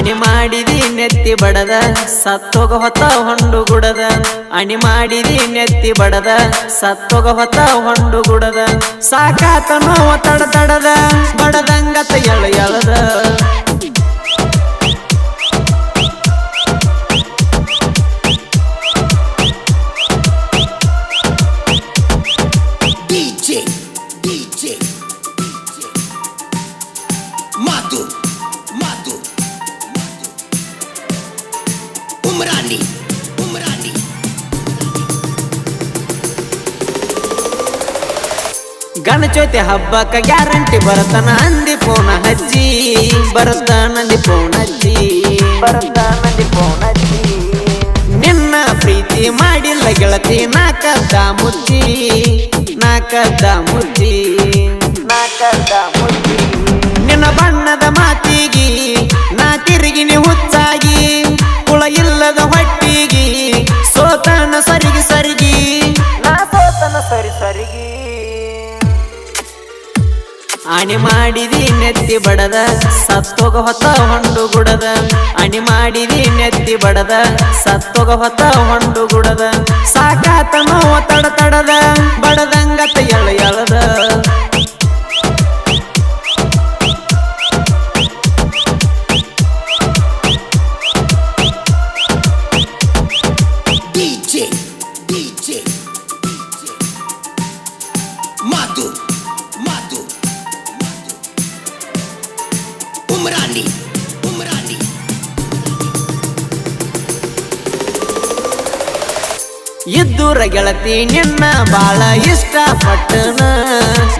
ಅಣಿ ಮಾಡಿದಿ ನೆತ್ತಿ ಬಡದ ಸತ್ತೋಗ ಹೊತ್ತ ಹೊಂಡು ಗುಡದ ಅಣಿ ಮಾಡಿದಿ ನೆತ್ತಿ ಬಡದ ಸತ್ತೋಗ ಹೊತ್ತ ಹೊಂಡು ಗುಡದ ಸಾಕಾತ ನೋವ ತಡದ ಬಡದಂಗತ ಎಳದ ಉಮ್ರಾನಿ ಗಣಚೋತಿ ಹಬ್ಬಕ್ಕ ಗ್ಯಾರಂಟಿ ಬರತನ ಅಂದಿ ಫೋನ ಹಚ್ಚಿ ಬರತಾನಂದಿ ಫೋನ್ ಹಚ್ಚಿ ನಿನ್ನ ಪ್ರೀತಿ ಮಾಡಿಲ್ಲ ಗೆಳತಿ ನಾಕದ್ದ ಮುಚ್ಚಿ ನಿನ್ನ ಬಣ್ಣದ ಮಾತಿಗಿ ನಾ ತಿರುಗಿನಿ ಹುಚ್ಚಾಗಿ ಕುಳ ಇಲ್ಲದ ಹೊಟ್ಟಿಗಿ ಸೋತನ ಸರಿಗಿ ನಾ ಸೋತನ ಸರಿಗಿ ಅಣಿ ಮಾಡಿದಿ ನೆತ್ತಿ ಬಡದ ಸತ್ತೋಗ ಹೊತ್ತ ಹೊಂಡು ಗುಡದ ಅಣಿ ಮಾಡಿದಿ ನೆತ್ತಿ ಬಡದ ಸತ್ತೋಗ ಹೊತ್ತ ಹೊಂಡು ಗುಡದ ಸಾಕಾತ ನೋವ ತಡದ ಬಡದಂಗತ ಎಳದ ಉಮ್ರಾನಿ ಇದ್ದೂರ ಗೆಳತಿ ನಿನ್ನ ಬಾಳ ಇಷ್ಟಪಟ್ಟನ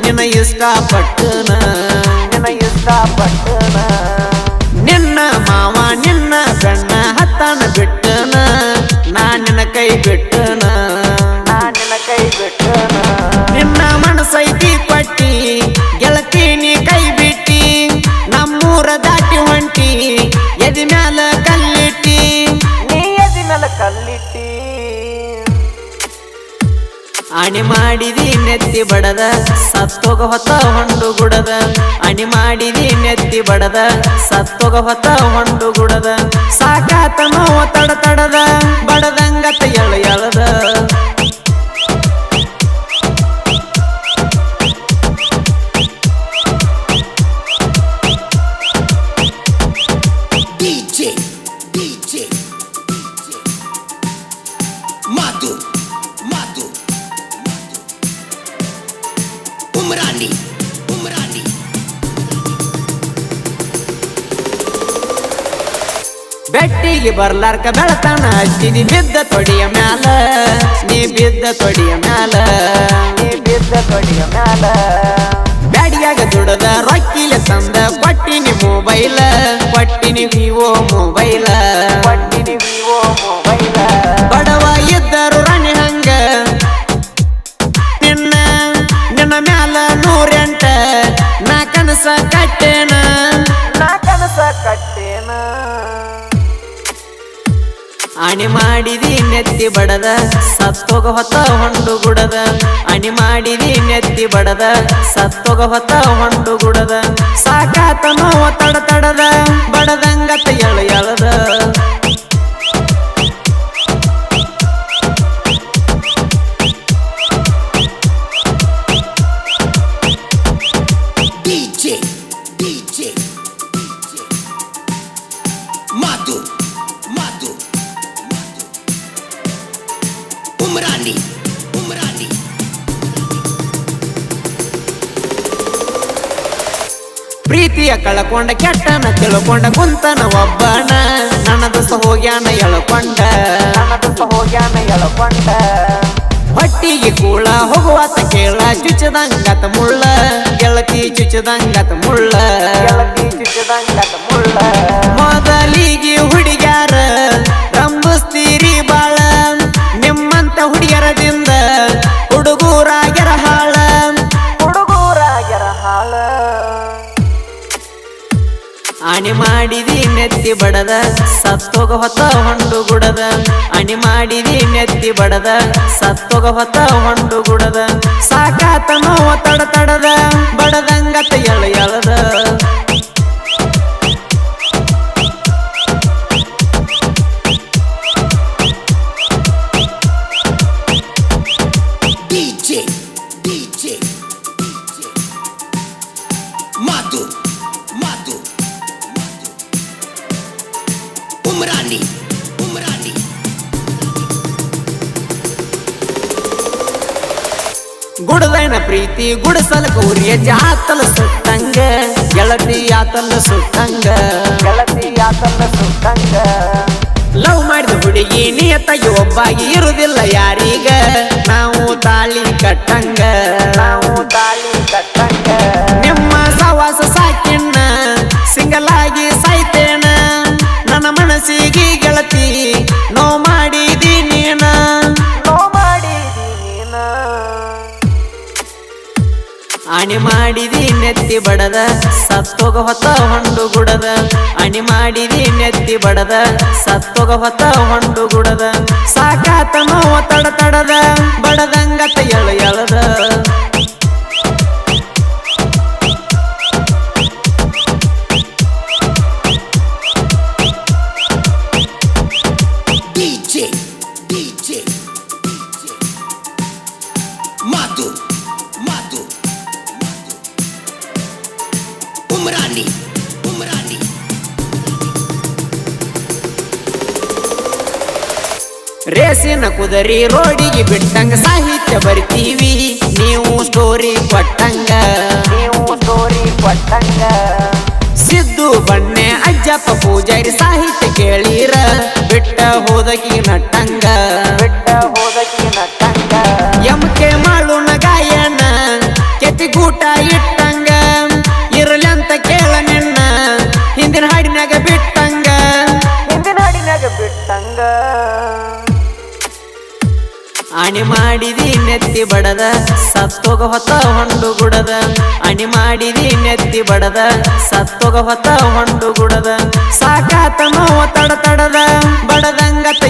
ನಿನ್ನ ಇಷ್ಟಪಟ್ಟನ ನಿನ್ನ ಮಾವ ನಿನ್ನ ಗಣ್ಣ ಹತ್ತನ ಬಿಟ್ಟನ ನಾ ನಿನ್ನ ಕೈ ಬಿಟ್ಟನ ನಿನ್ನ ಮನಸೈತಿ ಕೊಟ್ಟಿ ಗೆಳತಿ ನೀ ಕೈ ಬಿಟ್ಟಿ ನಮ್ಮೂರ ದಾಟಿ ಹೊಂಟಿ ಎದಿ ಮ್ಯಾಲ ಕಲ್ಲಿಟ್ಟಿ ಅಣಿ ಮಾಡಿದಿ ನೆತ್ತಿ ಬಡದ ಸತ್ತೋಗ ಹೊತ್ತ ಹೊಂಡು ಗುಡದ ಅಣಿ ಮಾಡಿದಿ ನೆತ್ತಿ ಬಡದ ಸತ್ತೋಗ ಹೊತ್ತ ಹೊಂಡು ಗುಡದ ಸಾಕಾತ ನೋವ ತಡದ ಬಡದಂಗತ ಎಳದ ಉಮ್ರಾನಿ ಬೆಟ್ಟಿಗೆ ಬರ್ಲಾರ್ಕ ಬೆಳತಾನ ಹಚ್ಚಿದಿ ಬಿದ್ದ ತೊಡಿಯ ಮ್ಯಾಲ ನೀ ಬಿದ್ದ ತೊಡಿಯ ಮ್ಯಾಲ ಬ್ಯಾಡಿಯಾಗ ದುಡದ ರೊಕ್ಕಿಲೆ ತಂದ ಕೊಟ್ಟಿನಿ ಮೊಬೈಲ ಕೊಟ್ಟಿನಿ ವಿವೋ ಮೊಬೈಲ ಬಡವ ಇದ್ದರು ರಾಣಿ ಹಂಗ ನಿನ್ನ ಮ್ಯಾಲ 108 ನಾ ಕನಸ ಕಟ್ಟೇನ ಅಣಿ ಮಾಡಿದಿ ನೆತ್ತಿ ಬಡದ ಸತ್ತೋಗ ಹೊತ್ತ ಹೊಂಡು ಗುಡದ ಅಣಿ ಮಾಡಿದಿ ನೆತ್ತಿ ಬಡದ ಸತ್ತೋಗ ಹೊತ್ತ ಹೊಂಡು ಗುಡದ ಸಾಕಾತ ನೋವ ತಡದ ಬಡದಂಗತ ಎಳದ ಉಮ್ರಾನಿ ಪ್ರೀತಿಯ ಕಳಕೊಂಡ ಕೆಟ್ಟನ ತಿಳ್ಕೊಂಡ ಕುಂತನ ಒಬ್ಬನ ನನ್ನದು ಹೋಗ್ಯಾನ ಎಳಕೊಂಡ ಹೊಟ್ಟಿಗೆ ಕೂಳ ಹೋಗುವಾತ ಕೇಳ ಚುಚ್ಚದಂಗತ ಮುಳ್ಳ ಗೆಳತಿ ಚುಚ್ಚದಂಗತ ಮುಳ್ಳ ಮೊದಲಿಗೆ ಹುಡುಗ್ಯಾರ ರಂಬಸ್ತೀರಿ ಬಾಳ ನಿಮ್ಮಂತ ಹುಡುಗಿಯರದಿಂದ ಹುಡುಗೂರಾಗ್ಯರ ಹಾಳ ಅಣಿ ಮಾಡಿದಿ ನೆತ್ತಿ ಬಡದ ಸತ್ತೋಗ ಹೊತ್ತ ಹೊಂಡು ಗುಡದ ಅಣಿ ಮಾಡಿದಿ ನೆತ್ತಿ ಬಡದ ಸತ್ತೋಗ ಹೊತ್ತ ಹೊಂಡು ಗುಡದ ಸಾಕಾತ ನೋವ ತಡದ ಬಡದಂಗತ ಎಳದ ಪ್ರೀತಿ ಗುಡಸಲ ಗೌರಿಯ ಜಾತಲ ಸುಟ್ಟಂಗ ಗೆಳತಿ ಆತಲ್ಲ ಸುಟ್ಟಂಗ ಲವ್ ಮಾಡಿದ ಹುಡುಗಿ ನಿಯತ್ತಾಗಿ ಒಬ್ಬಾಗಿ ಇರುವುದಿಲ್ಲ ಯಾರೀಗ ನಾವು ತಾಳಿ ಕಟ್ಟಂಗ ನಿಮ್ಮ ಸವಾಸ ಸಾಕಿಣ್ಣ ಸಿಂಗಲ್ ಆಗಿ ಸಾಯ್ತೇನ ನನ್ನ ಮನಸ್ಸಿಗೆ ಗೆಳತಿ ನೋ ಮಾಡಿದಿ ನೀನ ಅಣಿ ಮಾಡಿದಿ ನೆತ್ತಿ ಬಡದ ಸತ್ತೋಗ ಹೊತ್ತ ಹೊಂಡು ಗುಡದ ಅಣಿ ಮಾಡಿದಿ ನೆತ್ತಿ ಬಡದ ಸತ್ತೋಗ ಹೊತ್ತ ಹೊಂಡು ಗುಡದ ಸಾಕಾತ ನೋವ ತಡದ ಬಡದಂಗತ ಎಳದ DJ Matu Umrani ರೇಸಿನ ಕುದರಿ ರೋಡಿಗೆ ಬಿಟ್ಟಂಗ ಸಾಹಿತ್ಯ ಬರ್ತೀವಿ ನೀವು ಸ್ಟೋರಿ ಕೊಟ್ಟಂಗ ಸಿದ್ದು ಬಣ್ಣೆ ಅಜ್ಜಪ್ಪ ಪೂಜಾರಿ ಸಾಹಿತ್ಯ ಕೇಳಿರ ಬಿಟ್ಟ ಹೋದಕಿ ನಟ್ಟಂಗ ಎಮ್ಕೆ ಮಾಳುನ ಗಾಯನ ಕೆತ್ತಿಗೂಟ ಇಟ್ಟಂಗ ಇರಲಿ ಅಂತ ಕೇಳ ನಿನ್ನ ಹಿಂದಿನ ಹಾಡಿನಾಗ ಬಿಟ್ಟಂಗ ಅಣಿ ಮಾಡಿದಿ ನೆತ್ತಿ ಬಡದ ಸತ್ತೋಗ ಹೊತ್ತ ಹೊಂಡು ಗುಡದ ಅಣಿ ಮಾಡಿದಿ ನೆತ್ತಿ ಬಡದ ಸತ್ತೋಗ ಹೊತ್ತ ಹೊಂಡು ಗುಡದ ಸಾಕಾತ ನೋವ ತಡದ ಬಡದಂಗತ